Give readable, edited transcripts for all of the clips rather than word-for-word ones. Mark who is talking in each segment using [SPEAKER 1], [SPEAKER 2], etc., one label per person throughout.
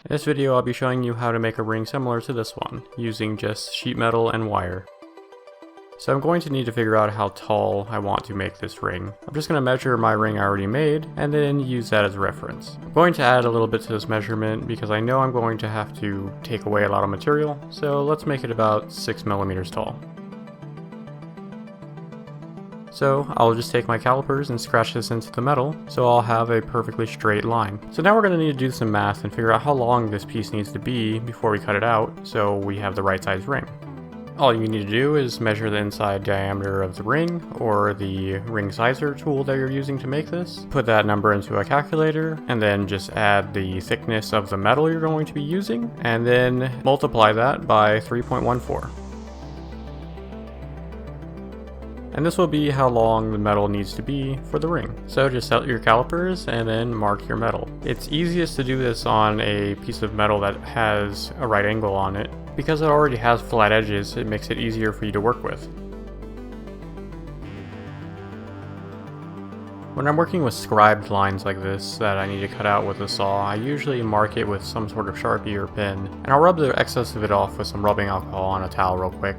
[SPEAKER 1] In this video I'll be showing you how to make a ring similar to this one, using just sheet metal and wire. So I'm going to need to figure out how tall I want to make this ring. I'm just going to measure my ring I already made, and then use that as a reference. I'm going to add a little bit to this measurement because I know I'm going to have to take away a lot of material, so let's make it about 6 millimeters tall. So I'll just take my calipers and scratch this into the metal, so I'll have a perfectly straight line. So now we're going to need to do some math and figure out how long this piece needs to be before we cut it out, so we have the right size ring. All you need to do is measure the inside diameter of the ring, or the ring sizer tool that you're using to make this. Put that number into a calculator, and then just add the thickness of the metal you're going to be using, and then multiply that by 3.14. And this will be how long the metal needs to be for the ring. So just set your calipers and then mark your metal. It's easiest to do this on a piece of metal that has a right angle on it. Because it already has flat edges, it makes it easier for you to work with. When I'm working with scribed lines like this that I need to cut out with a saw, I usually mark it with some sort of Sharpie or pen, and I'll rub the excess of it off with some rubbing alcohol on a towel real quick.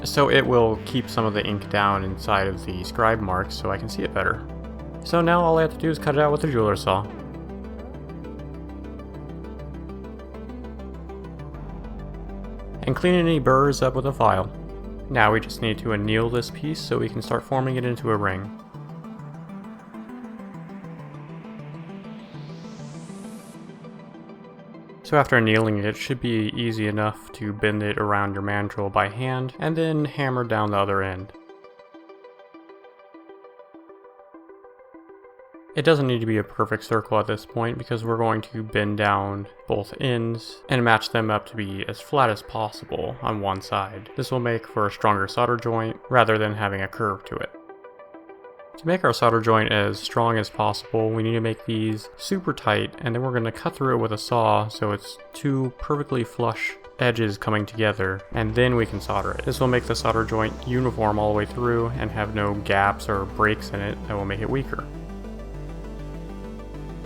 [SPEAKER 1] So it will keep some of the ink down inside of the scribe marks so I can see it better. So now all I have to do is cut it out with a jeweler's saw. And clean any burrs up with a file. Now we just need to anneal this piece so we can start forming it into a ring. So after annealing it, it should be easy enough to bend it around your mandrel by hand, and then hammer down the other end. It doesn't need to be a perfect circle at this point because we're going to bend down both ends and match them up to be as flat as possible on one side. This will make for a stronger solder joint rather than having a curve to it. To make our solder joint as strong as possible, we need to make these super tight, and then we're going to cut through it with a saw so it's two perfectly flush edges coming together, and then we can solder it. This will make the solder joint uniform all the way through and have no gaps or breaks in it that will make it weaker.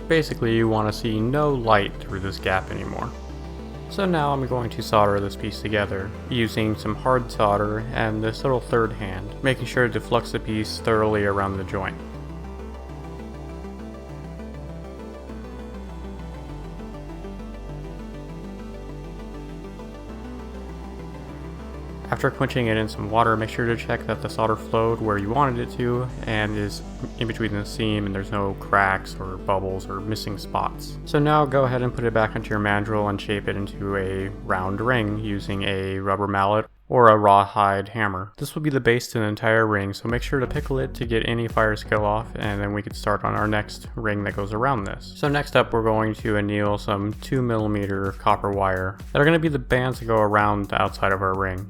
[SPEAKER 1] Basically, you want to see no light through this gap anymore. So now I'm going to solder this piece together using some hard solder and this little third hand, making sure to flux the piece thoroughly around the joint. After quenching it in some water, make sure to check that the solder flowed where you wanted it to and is in between the seam and there's no cracks or bubbles or missing spots. So now go ahead and put it back into your mandrel and shape it into a round ring using a rubber mallet or a rawhide hammer. This will be the base to the entire ring, so make sure to pickle it to get any fire skill off, and then we can start on our next ring that goes around this. So next up we're going to anneal some 2mm copper wire that are going to be the bands that go around the outside of our ring.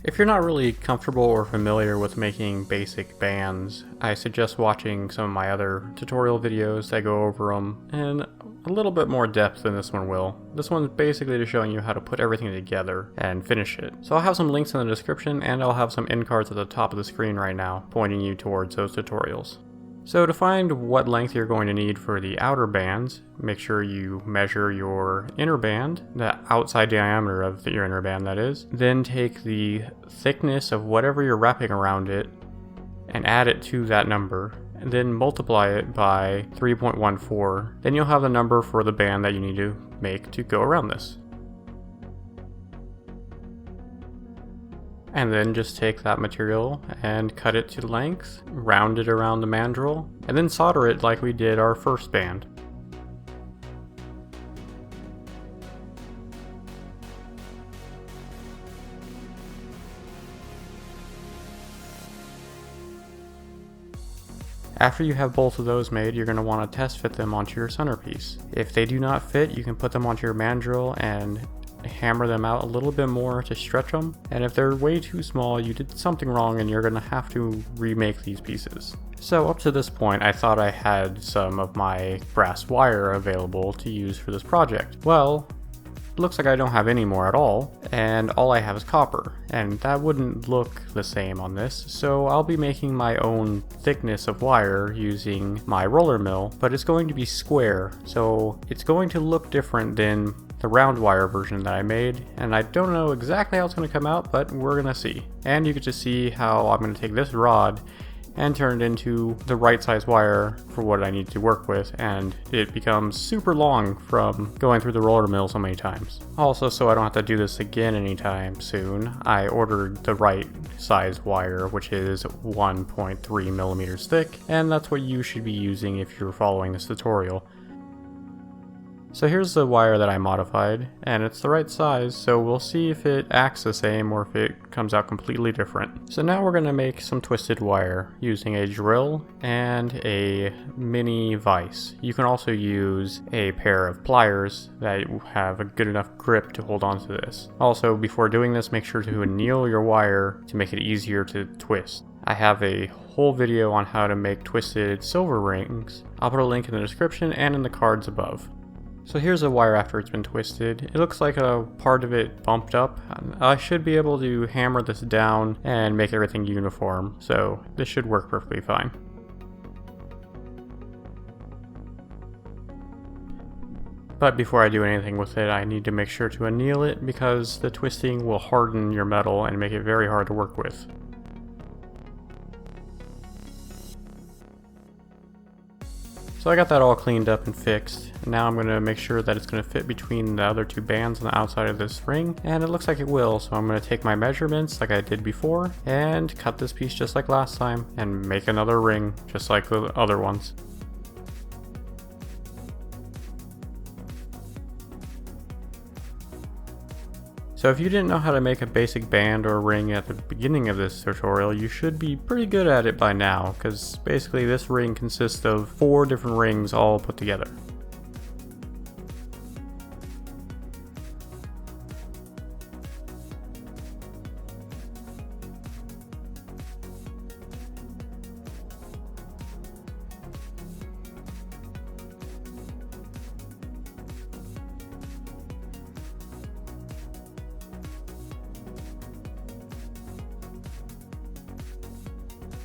[SPEAKER 1] If you're not really comfortable or familiar with making basic bands, I suggest watching some of my other tutorial videos that go over them in a little bit more depth than this one will. This one's basically just showing you how to put everything together and finish it. So I'll have some links in the description, and I'll have some end cards at the top of the screen right now pointing you towards those tutorials. So to find what length you're going to need for the outer bands, make sure you measure your inner band, the outside diameter of your inner band that is. Then take the thickness of whatever you're wrapping around it and add it to that number, and then multiply it by 3.14. Then you'll have the number for the band that you need to make to go around this. And then just take that material and cut it to length, round it around the mandrel, and then solder it like we did our first band. After you have both of those made, you're going to want to test fit them onto your centerpiece. If they do not fit, you can put them onto your mandrel and hammer them out a little bit more to stretch them, and if they're way too small, you did something wrong and you're gonna have to remake these pieces. So up to this point, I thought I had some of my brass wire available to use for this project. Well, it looks like I don't have any more at all, and all I have is copper, and that wouldn't look the same on this, so I'll be making my own thickness of wire using my roller mill, but it's going to be square, so it's going to look different than the round wire version that I made, and I don't know exactly how it's going to come out, but we're going to see. And you get to see how I'm going to take this rod and turn it into the right size wire for what I need to work with, and it becomes super long from going through the roller mill so many times. Also, so I don't have to do this again anytime soon, I ordered the right size wire, which is 1.3 millimeters thick, and that's what you should be using if you're following this tutorial. So here's the wire that I modified, and it's the right size, so we'll see if it acts the same or if it comes out completely different. So now we're going to make some twisted wire using a drill and a mini vise. You can also use a pair of pliers that have a good enough grip to hold onto this. Also, before doing this, make sure to anneal your wire to make it easier to twist. I have a whole video on how to make twisted silver rings. I'll put a link in the description and in the cards above. So here's a wire after it's been twisted. It looks like a part of it bumped up. I should be able to hammer this down and make everything uniform, so this should work perfectly fine. But before I do anything with it, I need to make sure to anneal it because the twisting will harden your metal and make it very hard to work with. So I got that all cleaned up and fixed. Now I'm going to make sure that it's going to fit between the other two bands on the outside of this ring, and it looks like it will, so I'm going to take my measurements like I did before and cut this piece just like last time and make another ring just like the other ones. So if you didn't know how to make a basic band or ring at the beginning of this tutorial, you should be pretty good at it by now, because basically this ring consists of 4 different rings all put together.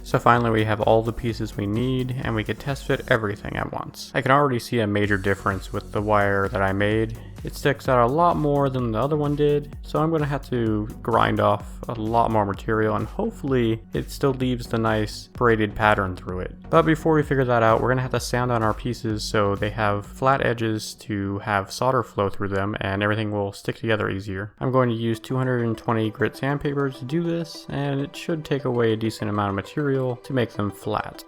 [SPEAKER 1] So finally we have all the pieces we need, and we can test fit everything at once. I can already see a major difference with the wire that I made. It sticks out a lot more than the other one did, so I'm going to have to grind off a lot more material, and hopefully it still leaves the nice braided pattern through it. But before we figure that out, we're going to have to sand on our pieces so they have flat edges to have solder flow through them, and everything will stick together easier. I'm going to use 220 grit sandpaper to do this, and it should take away a decent amount of material to make them flat.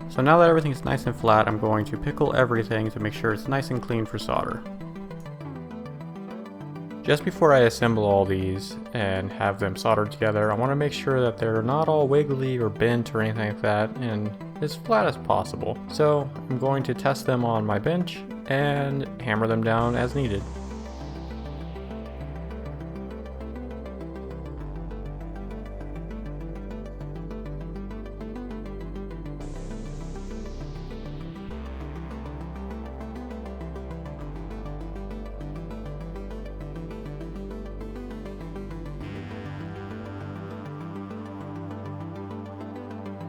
[SPEAKER 1] So now that everything's nice and flat, I'm going to pickle everything to make sure it's nice and clean for solder. Just before I assemble all these and have them soldered together, I want to make sure that they're not all wiggly or bent or anything like that, and as flat as possible. So I'm going to test them on my bench and hammer them down as needed.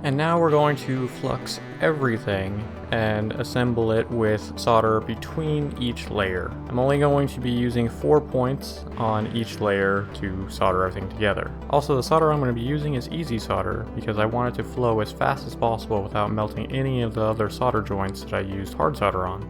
[SPEAKER 1] And now we're going to flux everything and assemble it with solder between each layer. I'm only going to be using 4 points on each layer to solder everything together. Also, the solder I'm going to be using is easy solder because I want it to flow as fast as possible without melting any of the other solder joints that I used hard solder on.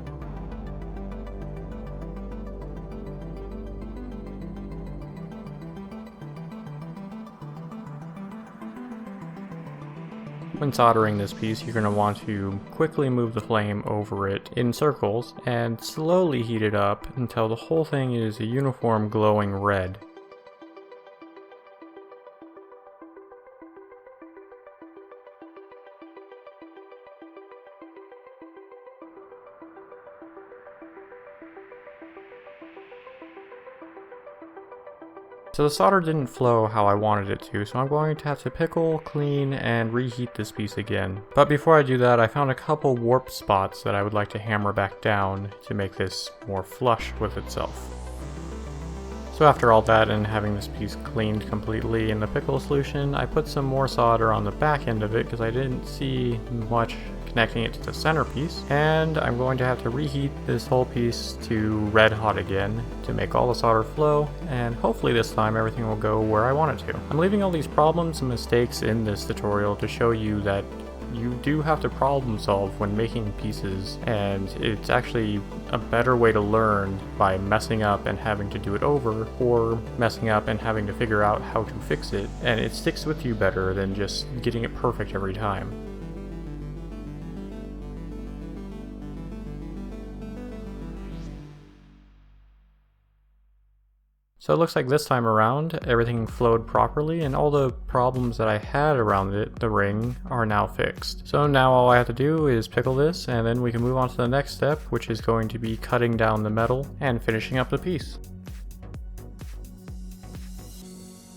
[SPEAKER 1] When soldering this piece, you're going to want to quickly move the flame over it in circles and slowly heat it up until the whole thing is a uniform glowing red. So the solder didn't flow how I wanted it to, so I'm going to have to pickle, clean, and reheat this piece again. But before I do that, I found a couple warped spots that I would like to hammer back down to make this more flush with itself. So after all that and having this piece cleaned completely in the pickle solution, I put some more solder on the back end of it because I didn't see much connecting it to the centerpiece, and I'm going to have to reheat this whole piece to red hot again to make all the solder flow, and hopefully this time everything will go where I want it to. I'm leaving all these problems and mistakes in this tutorial to show you that you do have to problem solve when making pieces, and it's actually a better way to learn by messing up and having to do it over, or messing up and having to figure out how to fix it, and it sticks with you better than just getting it perfect every time. So it looks like this time around, everything flowed properly and all the problems that I had around it, the ring, are now fixed. So now all I have to do is pickle this, and then we can move on to the next step, which is going to be cutting down the metal and finishing up the piece.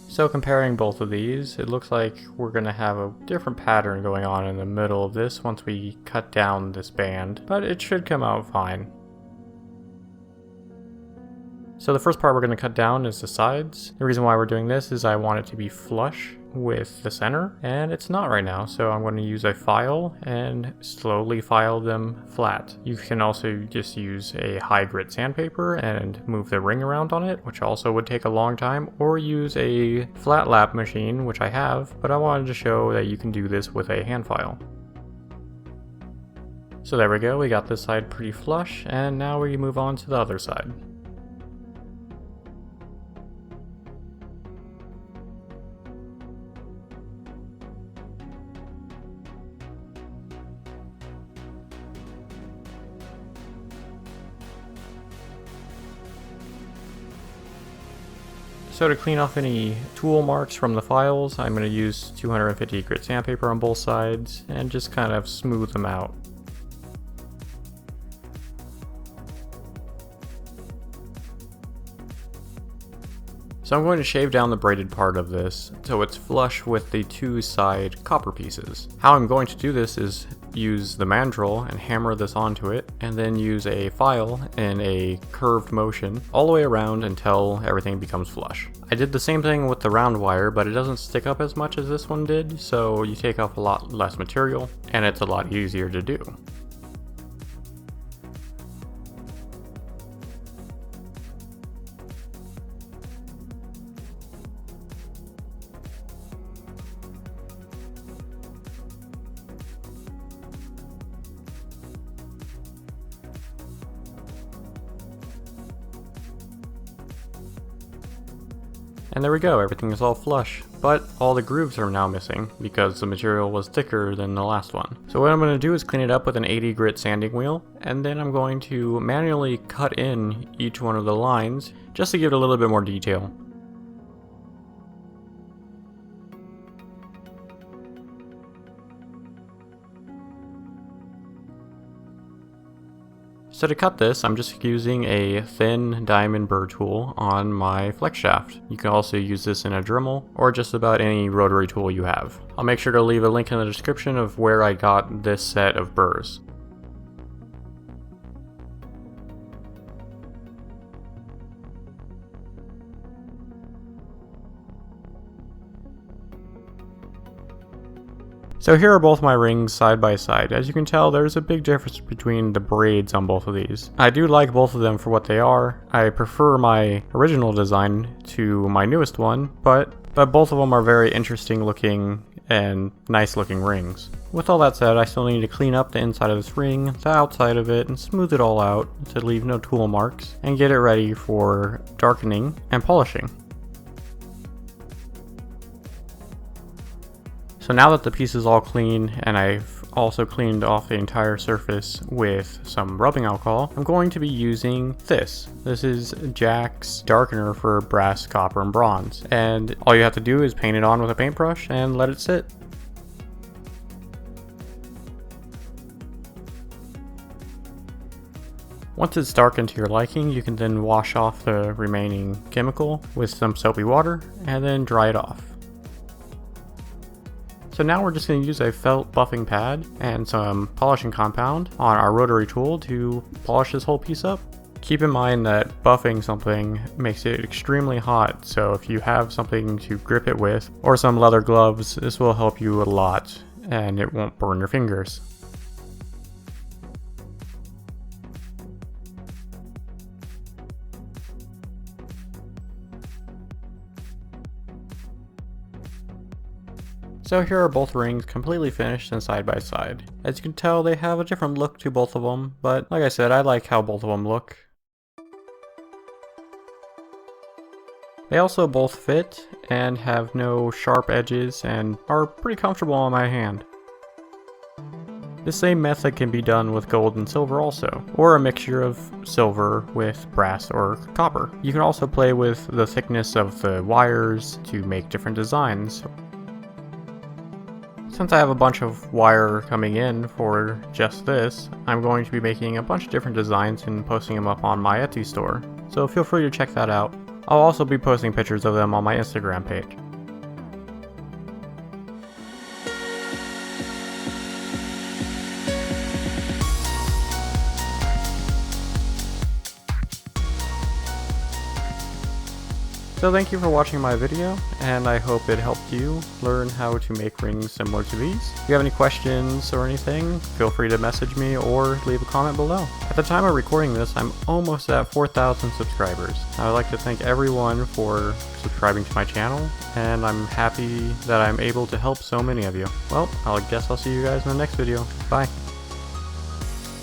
[SPEAKER 1] So comparing both of these, it looks like we're going to have a different pattern going on in the middle of this once we cut down this band, but it should come out fine. So the first part we're going to cut down is the sides. The reason why we're doing this is I want it to be flush with the center, and it's not right now, so I'm going to use a file and slowly file them flat. You can also just use a high grit sandpaper and move the ring around on it, which also would take a long time, or use a flat lap machine, which I have, but I wanted to show that you can do this with a hand file. So there we go, we got this side pretty flush, and now we move on to the other side. So to clean off any tool marks from the files, I'm going to use 250 grit sandpaper on both sides and just kind of smooth them out. So I'm going to shave down the braided part of this so it's flush with the two side copper pieces. How I'm going to do this is use the mandrel and hammer this onto it, and then use a file in a curved motion all the way around until everything becomes flush. I did the same thing with the round wire, but it doesn't stick up as much as this one did, so you take off a lot less material and it's a lot easier to do. And there we go, everything is all flush, but all the grooves are now missing because the material was thicker than the last one. So what I'm going to do is clean it up with an 80 grit sanding wheel, and then I'm going to manually cut in each one of the lines just to give it a little bit more detail. So to cut this, I'm just using a thin diamond burr tool on my flex shaft. You can also use this in a Dremel or just about any rotary tool you have. I'll make sure to leave a link in the description of where I got this set of burrs. So here are both my rings side by side. As you can tell, there's a big difference between the braids on both of these. I do like both of them for what they are. I prefer my original design to my newest one, but both of them are very interesting looking and nice looking rings. With all that said, I still need to clean up the inside of this ring, the outside of it, and smooth it all out to leave no tool marks, and get it ready for darkening and polishing. So now that the piece is all clean, and I've also cleaned off the entire surface with some rubbing alcohol, I'm going to be using this. This is Jack's darkener for brass, copper, and bronze. And all you have to do is paint it on with a paintbrush and let it sit. Once it's darkened to your liking, you can then wash off the remaining chemical with some soapy water and then dry it off. So now we're just going to use a felt buffing pad and some polishing compound on our rotary tool to polish this whole piece up. Keep in mind that buffing something makes it extremely hot, so if you have something to grip it with or some leather gloves, this will help you a lot and it won't burn your fingers. So here are both rings completely finished and side by side. As you can tell, they have a different look to both of them, but like I said, I like how both of them look. They also both fit and have no sharp edges and are pretty comfortable on my hand. The same method can be done with gold and silver also, or a mixture of silver with brass or copper. You can also play with the thickness of the wires to make different designs. Since I have a bunch of wire coming in for just this, I'm going to be making a bunch of different designs and posting them up on my Etsy store, so feel free to check that out. I'll also be posting pictures of them on my Instagram page. So thank you for watching my video, and I hope it helped you learn how to make rings similar to these. If you have any questions or anything, feel free to message me or leave a comment below. At the time of recording this, I'm almost at 4,000 subscribers. I would like to thank everyone for subscribing to my channel, and I'm happy that I'm able to help so many of you. Well, I guess I'll see you guys in the next video. Bye.